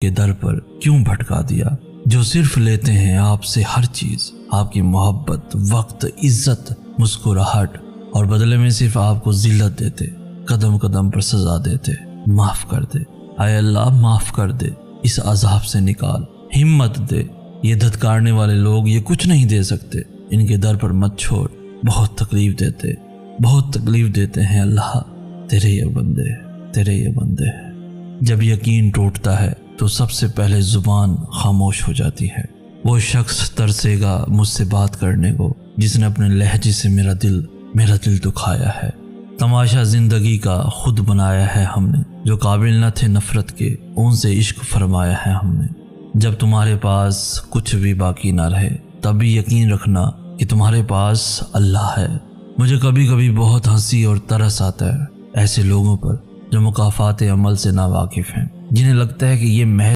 کے در پر کیوں بھٹکا دیا، جو صرف لیتے ہیں آپ سے ہر چیز، آپ کی محبت، وقت، عزت، مسکراہٹ، اور بدلے میں صرف آپ کو ذلت دیتے، قدم قدم پر سزا دیتے۔ معاف کر دے، اے اللہ معاف کر دے، اس عذاب سے نکال، ہمت دے۔ یہ دھتکارنے والے لوگ یہ کچھ نہیں دے سکتے، ان کے در پر مت چھوڑ، بہت تکلیف دیتے ہیں اللہ، تیرے یہ بندے۔ جب یقین ٹوٹتا ہے تو سب سے پہلے زبان خاموش ہو جاتی ہے۔ وہ شخص ترسے گا مجھ سے بات کرنے کو جس نے اپنے لہجے سے میرا دل دکھایا ہے۔ تماشا زندگی کا خود بنایا ہے ہم نے، جو قابل نہ تھے نفرت کے ان سے عشق فرمایا ہے ہم نے۔ جب تمہارے پاس کچھ بھی باقی نہ رہے تب بھی یقین رکھنا کہ تمہارے پاس اللہ ہے۔ مجھے کبھی کبھی بہت ہنسی اور ترس آتا ہے ایسے لوگوں پر جو مکافات عمل سے ناواقف ہیں، جنہیں لگتا ہے کہ یہ محض